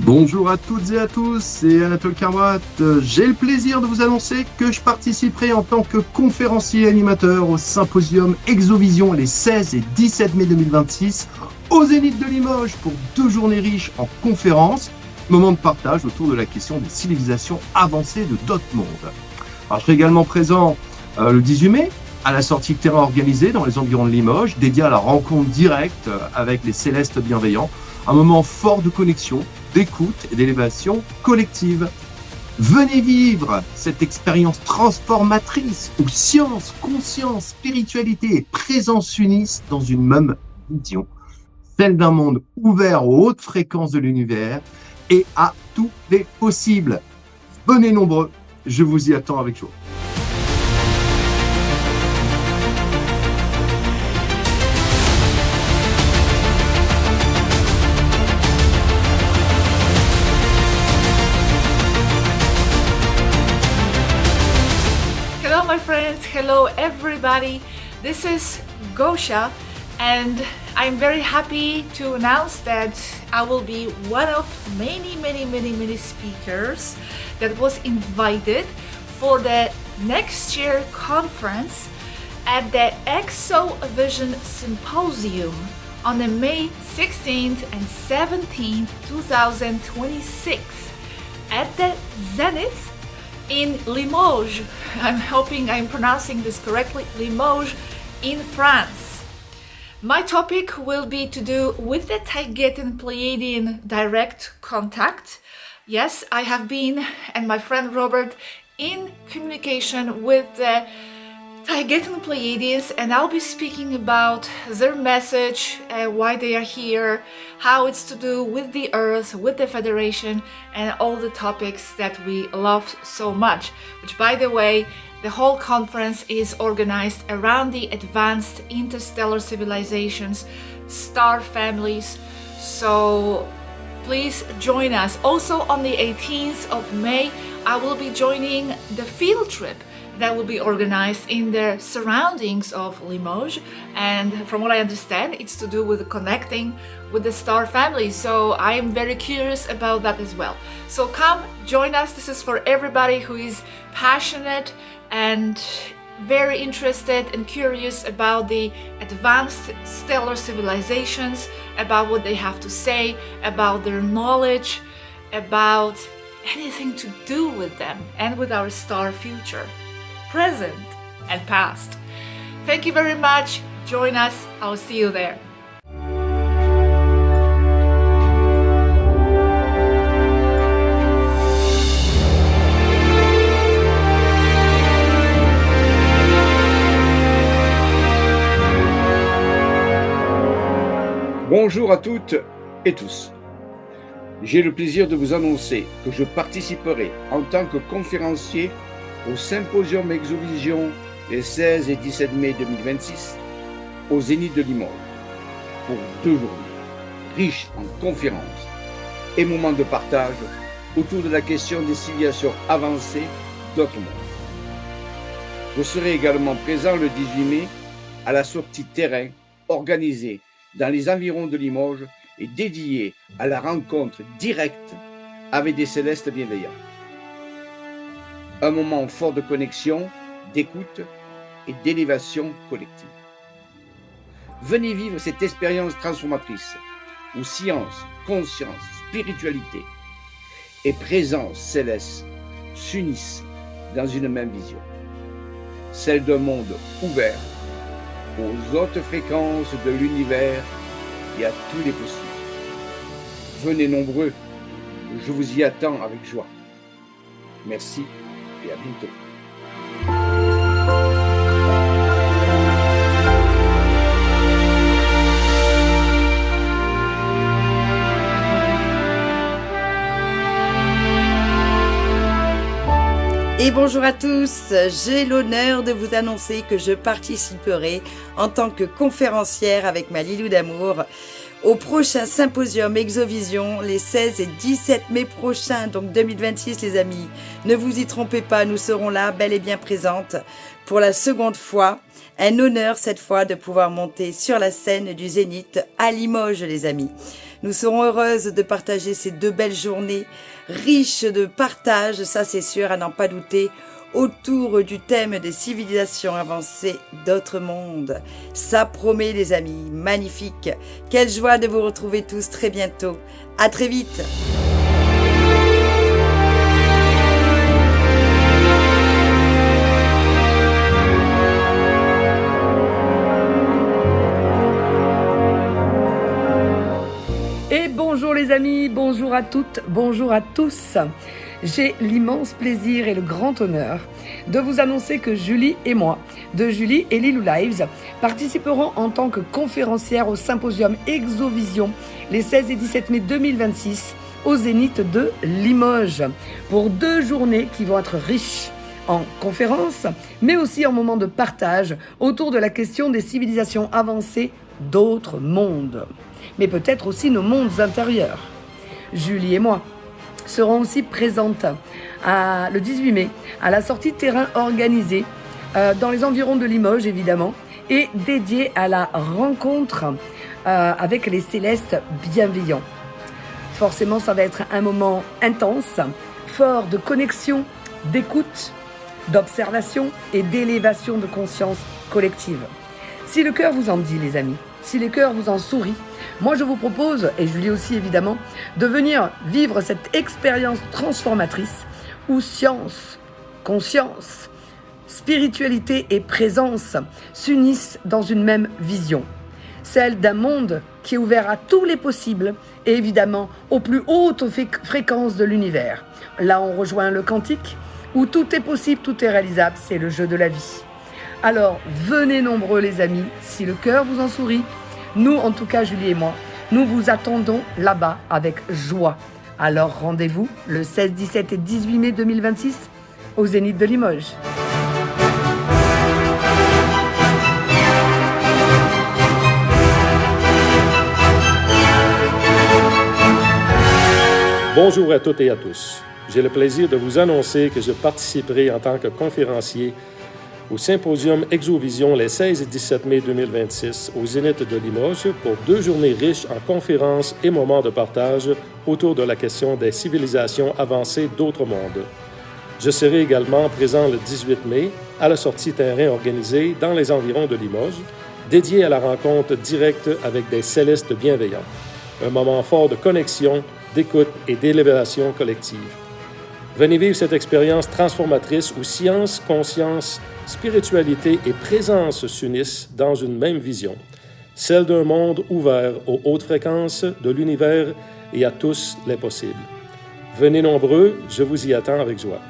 Bonjour à toutes et à tous, c'est Anatole Carmoat. J'ai le plaisir de vous annoncer que je participerai en tant que conférencier et animateur au symposium Exovision les 16 et 17 mai 2026 au Zénith de Limoges pour 2 journées riches en conférences, moments de partage autour de la question des civilisations avancées de d'autres mondes. Alors, je serai également présent le 18 mai à la sortie de terrain organisée dans les environs de Limoges, dédiée à la rencontre directe avec les célestes bienveillants, un moment fort de connexion, d'écoute et d'élévation collective. Venez vivre cette expérience transformatrice où science, conscience, spiritualité et présence s'unissent dans une même vision, celle d'un monde ouvert aux hautes fréquences de l'univers et à tous les possibles. Venez nombreux, je vous y attends avec joie. Hello my friends, hello everybody. This is Gosha and I'm very happy to announce that I will be one of many speakers that was invited for the next year conference at the Exovision Symposium on the May 16th and 17th, 2026 at the Zenith in Limoges. I'm hoping I'm pronouncing this correctly. Limoges in France. My topic will be to do with the Taygetan Pleiadian direct contact. Yes, I have been, and my friend Robert, in communication with the Taygetan Pleiadians, and I'll be speaking about their message, why they are here, how it's to do with the Earth, with the Federation, and all the topics that we love so much. Which, by the way, the whole conference is organized around the advanced interstellar civilizations, star families. So please join us. Also on the 18th of May, I will be joining the field trip that will be organized in the surroundings of Limoges, and from what I understand, it's to do with connecting with the star family. So I am very curious about that as well. So come join us. This is for everybody who is passionate and very interested and curious about the advanced stellar civilizations, about what they have to say, about their knowledge, about anything to do with them and with our star future, present and past. Thank you very much. Join us. I'll see you there. Bonjour à toutes et tous. J'ai le plaisir de vous annoncer que je participerai en tant que conférencier au Symposium Exovision les 16 et 17 mai 2026 au Zénith de Limoges pour 2 journées riches en conférences et moments de partage autour de la question des civilisations avancées d'autres mondes. Je serai également présent le 18 mai à la sortie terrain organisée dans les environs de Limoges et dédiée à la rencontre directe avec des célestes bienveillants. Un moment fort de connexion, d'écoute et d'élévation collective. Venez vivre cette expérience transformatrice où science, conscience, spiritualité et présence céleste s'unissent dans une même vision, celle d'un monde ouvert aux hautes fréquences de l'univers et à tous les possibles. Venez nombreux, je vous y attends avec joie. Merci et à bientôt. Et bonjour à tous, j'ai l'honneur de vous annoncer que je participerai en tant que conférencière avec ma Lilou d'amour au prochain symposium Exovision les 16 et 17 mai prochains, donc 2026 les amis. Ne vous y trompez pas, nous serons là, bel et bien présentes pour la seconde fois. Un honneur cette fois de pouvoir monter sur la scène du Zénith à Limoges les amis. Nous serons heureuses de partager ces 2 belles journées, riches de partage, ça c'est sûr, à n'en pas douter, autour du thème des civilisations avancées d'autres mondes. Ça promet les amis, magnifique. Quelle joie de vous retrouver tous très bientôt. À très vite. Et bonjour les amis, bonjour à toutes, bonjour à tous. J'ai l'immense plaisir et le grand honneur de vous annoncer que Julie et moi, de Julie et Lilou Lives, participerons en tant que conférencières au symposium Exovision les 16 et 17 mai 2026 au Zénith de Limoges pour 2 journées qui vont être riches en conférences, mais aussi en moments de partage autour de la question des civilisations avancées d'autres mondes, mais peut-être aussi nos mondes intérieurs. Julie et moi seront aussi présentes le 18 mai à la sortie de terrain organisée dans les environs de Limoges évidemment et dédiée à la rencontre avec les célestes bienveillants. Forcément, ça va être un moment intense, fort de connexion, d'écoute, d'observation et d'élévation de conscience collective. Si le cœur vous en dit les amis, si le cœur vous en sourit, moi je vous propose, et Julie aussi évidemment, de venir vivre cette expérience transformatrice où science, conscience, spiritualité et présence s'unissent dans une même vision. Celle d'un monde qui est ouvert à tous les possibles et évidemment aux plus hautes fréquences de l'univers. Là on rejoint le quantique où tout est possible, tout est réalisable, c'est le jeu de la vie. Alors venez nombreux les amis, si le cœur vous en sourit. Nous, en tout cas, Julie et moi, nous vous attendons là-bas avec joie. Alors rendez-vous le 16, 17 et 18 mai 2026 au Zénith de Limoges. Bonjour à toutes et à tous. J'ai le plaisir de vous annoncer que je participerai en tant que conférencier au symposium Exovision les 16 et 17 mai 2026 au Zénith de Limoges pour 2 journées riches en conférences et moments de partage autour de la question des civilisations avancées d'autres mondes. Je serai également présent le 18 mai à la sortie terrain organisée dans les environs de Limoges, dédiée à la rencontre directe avec des célestes bienveillants. Un moment fort de connexion, d'écoute et d'élévation collective. Venez vivre cette expérience transformatrice où science, conscience, spiritualité et présence s'unissent dans une même vision, celle d'un monde ouvert aux hautes fréquences de l'univers et à tous les possibles. Venez nombreux, je vous y attends avec joie.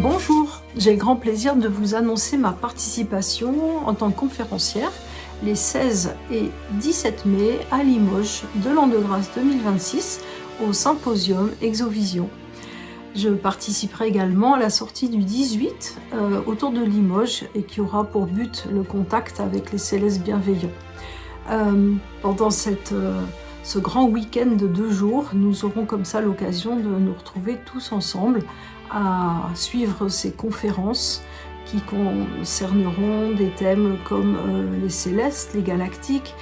Bonjour, j'ai le grand plaisir de vous annoncer ma participation en tant que conférencière les 16 et 17 mai à Limoges de l'an de grâce 2026 au symposium Exovision. Je participerai également à la sortie du 18 autour de Limoges et qui aura pour but le contact avec les célestes bienveillants. Pendant ce grand week-end de 2 jours, nous aurons comme ça l'occasion de nous retrouver tous ensemble à suivre ces conférences qui concerneront des thèmes comme les célestes, les galactiques,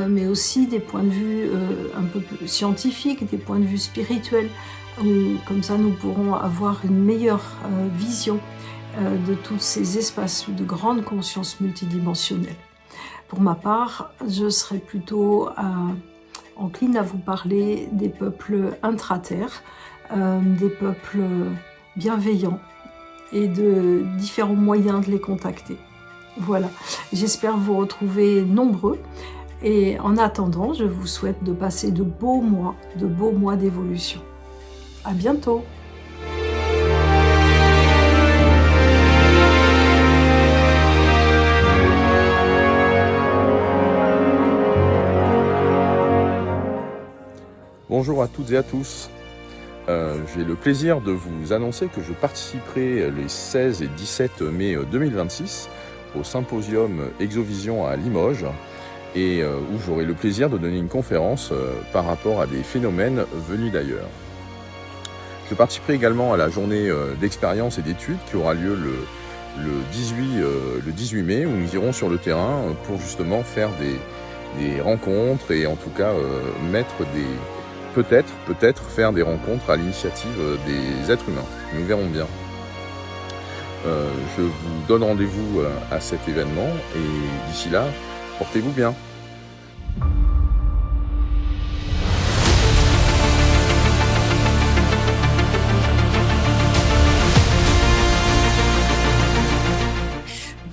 mais aussi des points de vue un peu plus scientifiques, des points de vue spirituels, où comme ça nous pourrons avoir une meilleure vision de tous ces espaces de grande conscience multidimensionnelle. Pour ma part, je serai plutôt encline à vous parler des peuples intraterres, des peuples bienveillants et de différents moyens de les contacter. Voilà, j'espère vous retrouver nombreux et en attendant, je vous souhaite de passer de beaux mois d'évolution. À bientôt! Bonjour à toutes et à tous. J'ai le plaisir de vous annoncer que je participerai les 16 et 17 mai 2026 au symposium Exovision à Limoges et où j'aurai le plaisir de donner une conférence par rapport à des phénomènes venus d'ailleurs. Je participerai également à la journée d'expérience et d'études qui aura lieu le 18 mai où nous irons sur le terrain pour justement faire des rencontres et en tout cas peut-être faire des rencontres à l'initiative des êtres humains. Nous verrons bien. Je vous donne rendez-vous à cet événement et d'ici là, portez-vous bien.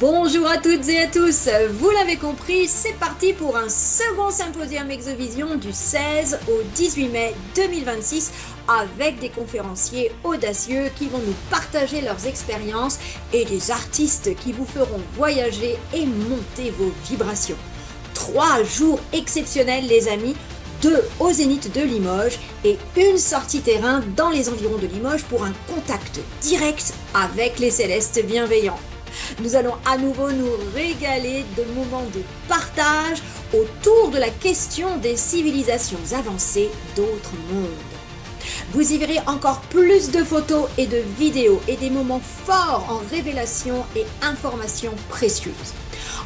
Bonjour à toutes et à tous, vous l'avez compris, c'est parti pour un second symposium Exovision du 16 au 18 mai 2026 avec des conférenciers audacieux qui vont nous partager leurs expériences et des artistes qui vous feront voyager et monter vos vibrations. 3 jours exceptionnels les amis, 2 au Zénith de Limoges et une sortie terrain dans les environs de Limoges pour un contact direct avec les célestes bienveillants. Nous allons à nouveau nous régaler de moments de partage autour de la question des civilisations avancées d'autres mondes. Vous y verrez encore plus de photos et de vidéos et des moments forts en révélations et informations précieuses.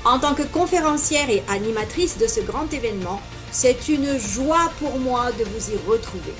En tant que conférencière et animatrice de ce grand événement, c'est une joie pour moi de vous y retrouver.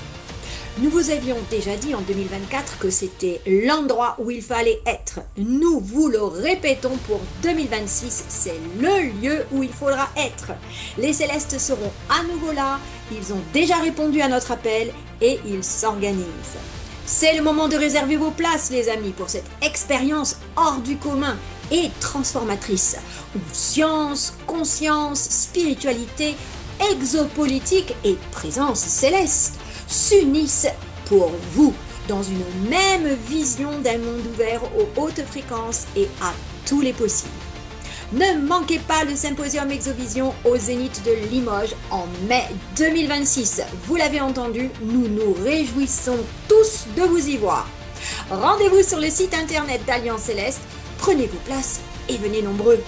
Nous vous avions déjà dit en 2024 que c'était l'endroit où il fallait être. Nous vous le répétons pour 2026, c'est le lieu où il faudra être. Les célestes seront à nouveau là, ils ont déjà répondu à notre appel et ils s'organisent. C'est le moment de réserver vos places les amis pour cette expérience hors du commun et transformatrice où science, conscience, spiritualité, exopolitique et présence céleste s'unissent pour vous dans une même vision d'un monde ouvert aux hautes fréquences et à tous les possibles. Ne manquez pas le symposium Exovision au Zénith de Limoges en mai 2026. Vous l'avez entendu, nous nous réjouissons tous de vous y voir. Rendez-vous sur le site internet d'Alliance Céleste, prenez vos places et venez nombreux.